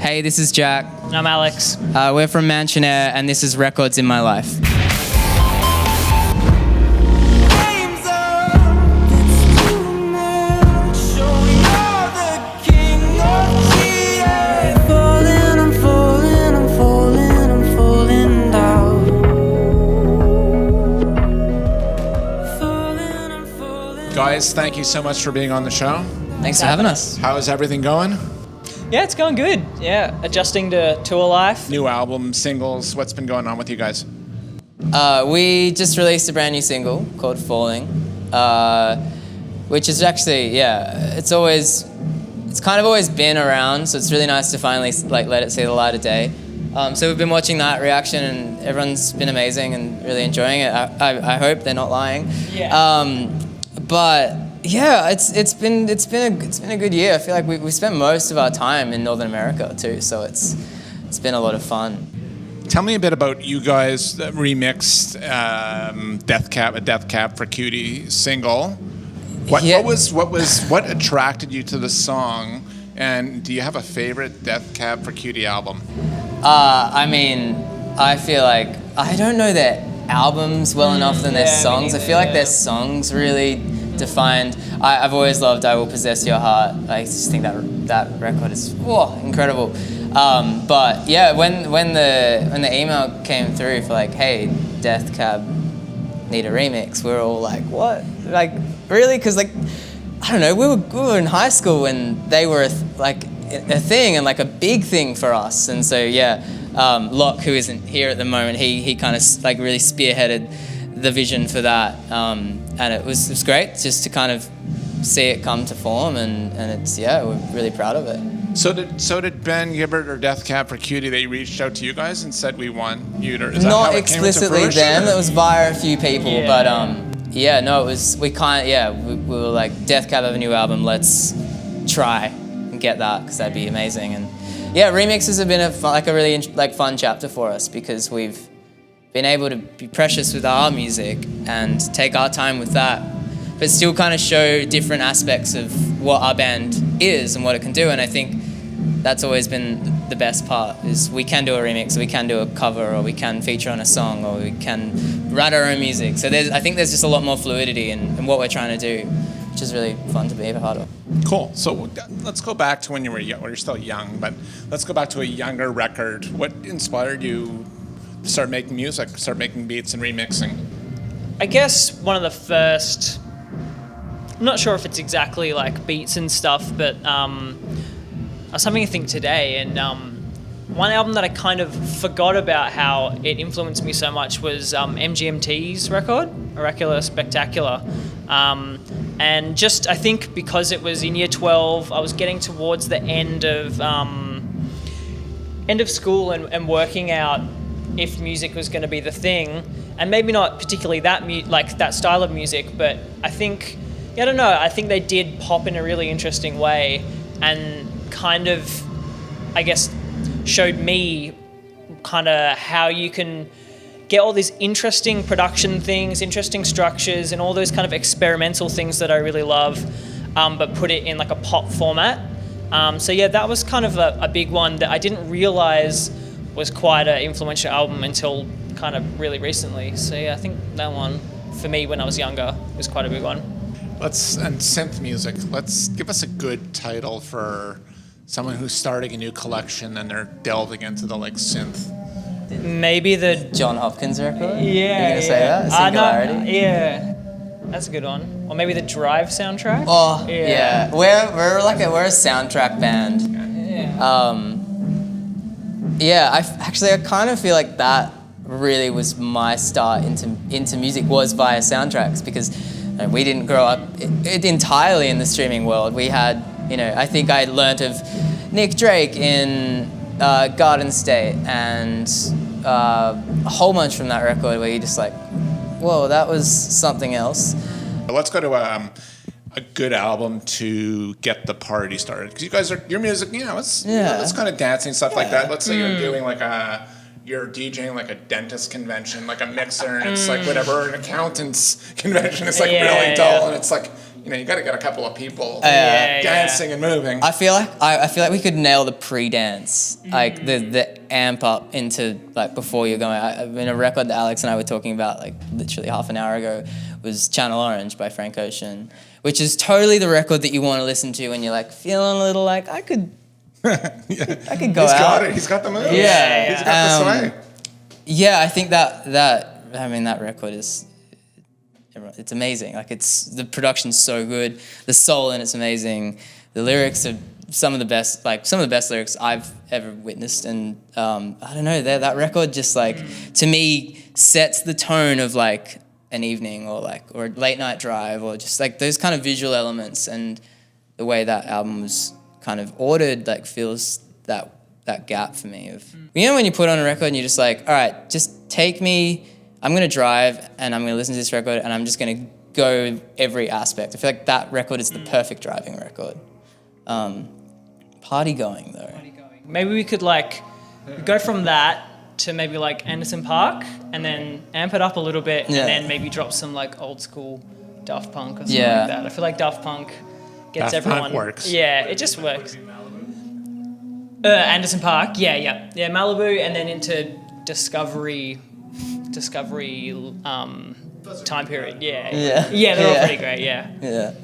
Hey, this is Jack. I'm Alex. We're from Mansionair, and this is Records in My Life. Guys, thank you so much for being on the show. Thanks for having us. How is everything going? Yeah, it's going good. Yeah, adjusting to tour life. New album, singles, what's been going on with you guys? We just released a brand new single called Falling, which is actually, it's kind of always been around, so it's really nice to finally let it see the light of day. So we've been watching that reaction, and everyone's been amazing and really enjoying it. I hope they're not lying. Yeah. But yeah, it's been a good year. I feel like we spent most of our time in Northern America too, so it's been a lot of fun. Tell me a bit about you guys that remixed Death Cab For Cutie single. What attracted you to the song, and do you have a favorite Death Cab For Cutie album? I mean, I feel like I don't know their albums well enough than their songs. I feel like their songs really defined. I've always loved I Will Possess Your Heart. I just think that record is incredible. But yeah, when the email came through for like, hey, Death Cab need a remix, we were all like, what? Like, really? Because like, I don't know, we were in high school when they were a thing and like a big thing for us. And so yeah, Locke, who isn't here at the moment, he kind of like really spearheaded the vision for that, and it was great just to kind of see it come to form, and we're really proud of it. So did Ben Gibbard or Death Cab For Cutie, they reached out to you guys and said we want you to? Is that not how explicitly them. It was via a few people, but it was we were like, Death Cab have a new album, let's try and get that because that'd be amazing. And yeah, remixes have been a really fun chapter for us because we've been able to be precious with our music and take our time with that, but still kind of show different aspects of what our band is and what it can do. And I think that's always been the best part, is we can do a remix, or we can do a cover, or we can feature on a song, or we can write our own music. So I think there's just a lot more fluidity in what we're trying to do, which is really fun to be a part of. Cool. So let's go back to when you were young. Well, you're still young, but let's go back to a younger record. What inspired you to start making music, start making beats and remixing? I guess one of the first, I'm not sure if it's exactly like beats and stuff, but I was having a think today, and one album that I kind of forgot about how it influenced me so much was MGMT's record, Oracular Spectacular. And just, I think because it was in year 12, I was getting towards the end of school and working out if music was going to be the thing, and maybe not particularly that style of music, but I think, I don't know, I think they did pop in a really interesting way and kind of, I guess, showed me kind of how you can get all these interesting production things, interesting structures, and all those kind of experimental things that I really love, but put it in like a pop format. So yeah, that was kind of a big one that I didn't realize was quite an influential album until kind of really recently. So yeah, I think that one, for me when I was younger, was quite a big one. And synth music. Let's give us a good title for someone who's starting a new collection and they're delving into the synth. Maybe the Jon Hopkins record? Yeah. You're gonna say that? Singularity? Yeah. That's a good one. Or maybe the Drive soundtrack? Oh, yeah. We're a soundtrack band. Yeah. I kind of feel like that really was my start into music, was via soundtracks, because we didn't grow up entirely in the streaming world. We had, I think I learnt of Nick Drake in Garden State, and a whole bunch from that record where you're just like, whoa, that was something else. Let's go to a good album to get the party started, because you guys your music, it's kind of dancing stuff like that. Let's say you're doing you're DJing like a dentist convention, like a mixer, and it's like whatever, an accountant's convention. It's really dull, and it's like you got to get a couple of people dancing and moving. I feel like we could nail the pre-dance, like the amp up into like before you're going. I mean, a record that Alex and I were talking about like literally half an hour ago was Channel Orange by Frank Ocean, which is totally the record that you want to listen to when you're like feeling a little like I could go out. He's got the moves. Yeah. He's got the sway. Yeah, I think that record is. It's amazing. Like the production's so good. The soul in it's amazing. The lyrics are some of the best lyrics I've ever witnessed. And I don't know, that record just like to me sets the tone of like an evening or a late night drive or just like those kind of visual elements, and the way that album was kind of ordered like fills that gap for me of when you put on a record and you're just like, all right, just take me. I'm going to drive and I'm going to listen to this record and I'm just going to go every aspect. I feel like that record is the perfect driving record. Party going, though. Maybe we could like go from that to maybe like Anderson.Paak and then amp it up a little bit and then maybe drop some like old school Daft Punk or something like that. I feel like Daft Punk gets everyone. Punk works. Yeah, it just works. Anderson.Paak, yeah, Malibu and then into Discovery time period. They're all pretty great. Yeah.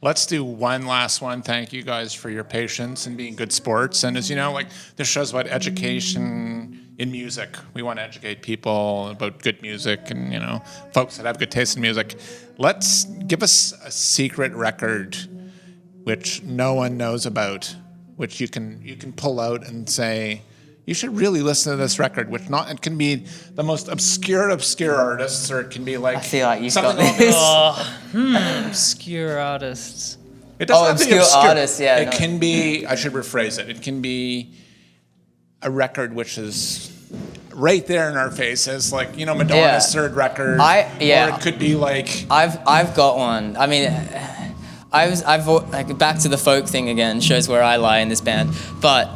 Let's do one last one. Thank you guys for your patience and being good sports. And as you know, like this show's about education in music. We want to educate people about good music and folks that have good taste in music. Let's give us a secret record which no one knows about, which you can pull out and say, you should really listen to this record, it can be the most obscure artists, or it can be like... I feel like you've got this. Obscure artists. It doesn't have to be obscure. Artists, yeah. It can be, I should rephrase it, it can be a record which is right there in our faces, like, Madonna's third record. Or it could be like... I've got one. I mean... I've like back to the folk thing again, shows where I lie in this band, but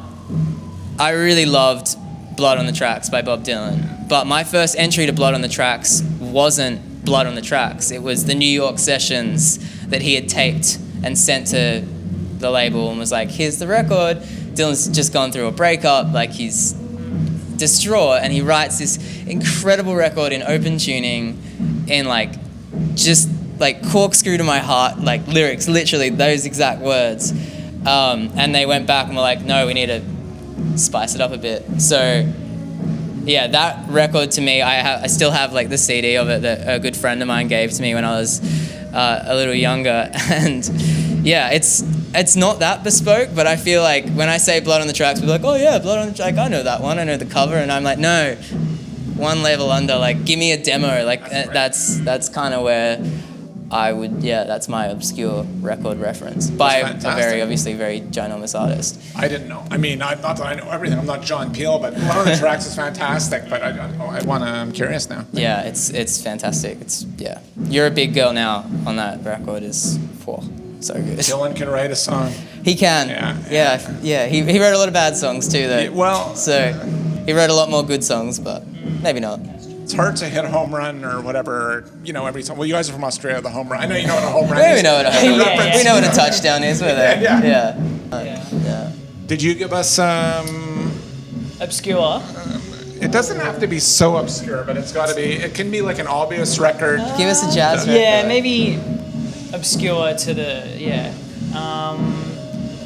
I really loved Blood on the Tracks by Bob Dylan. But my first entry to Blood on the Tracks wasn't Blood on the Tracks. It was the New York sessions that he had taped and sent to the label and was like, here's the record. Dylan's just gone through a breakup, like he's distraught, and he writes this incredible record in open tuning in like just like corkscrew to my heart, like lyrics, literally those exact words. And they went back and were like, no, we need to spice it up a bit. So yeah, that record to me, I still have like the CD of it that a good friend of mine gave to me when I was a little younger. And yeah, it's not that bespoke, but I feel like when I say Blood on the Tracks, people are like, oh yeah, Blood on the Tracks, I know that one, I know the cover, and I'm like, no, one level under, like give me a demo, like that's kind of where I would, that's my obscure record reference by a very ginormous artist. I didn't know. I mean, not that I know everything. I'm not John Peel, but one of the tracks is fantastic. But I'm curious now. Yeah, it's fantastic. You're a Big Girl Now on that record is so good. Dylan can write a song. He can. Yeah. He wrote a lot of bad songs too, though. So he wrote a lot more good songs, but maybe not. It's hard to hit a home run or whatever, every time. Well, you guys are from Australia, the home run. I know you know what a home run is. We know what a home run. We know what a touchdown is. We're there. Yeah. Did you give us obscure? It doesn't have to be so obscure, but it's got to be. It can be like an obvious record. Give us a jazz record. Yeah, maybe obscure to the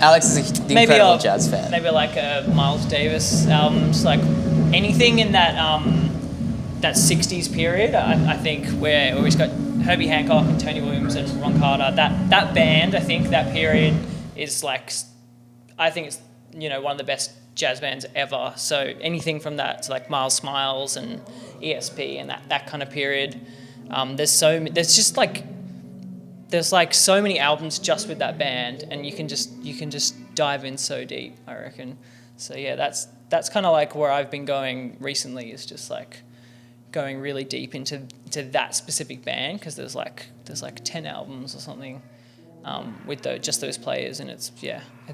Alex is the incredible jazz fan. Maybe like a Miles Davis album, just like anything in that 60s period. I think where we've got Herbie Hancock and Tony Williams and Ron Carter. That band, I think that period is like, I think it's one of the best jazz bands ever. So anything from that to like Miles Smiles and E.S.P. and that kind of period. There's so many albums just with that band, and you can just dive in so deep, I reckon. So yeah, that's kind of like where I've been going recently, is just like going really deep into that specific band, because there's like 10 albums or something with just those players, and it's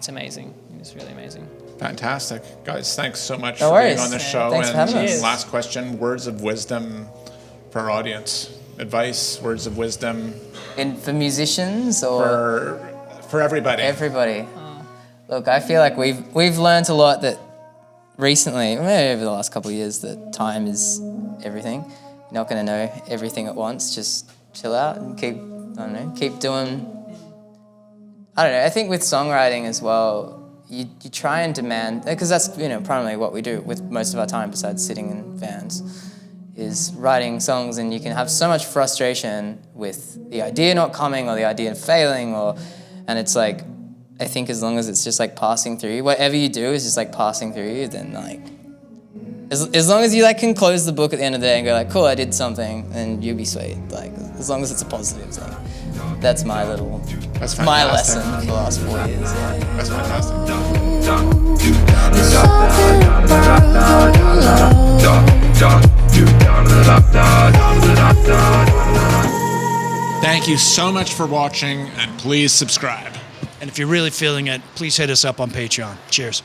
amazing. It's really amazing. Fantastic, guys! Thanks so much for being on the show. Thanks for having us. Last question: words of wisdom for our audience. advice, words of wisdom? And for musicians or for everybody? Everybody. Look, I feel like we've learned a lot that recently, maybe over the last couple of years, that time is everything. You're not going to know everything at once. Just chill out and keep doing. I don't know. I think with songwriting as well, you try and demand, because that's primarily what we do with most of our time besides sitting in vans, is writing songs, and you can have so much frustration with the idea not coming or the idea failing, and it's like, I think as long as it's just like passing through you, whatever you do is just like passing through you, then like, as long as you like can close the book at the end of the day and go like, cool, I did something, and you'll be sweet. Like, as long as it's a positive thing. That's my my lesson for the last 4 years. Yeah. That's fantastic. Thank you so much for watching, and please subscribe. And if you're really feeling it, please hit us up on Patreon. Cheers.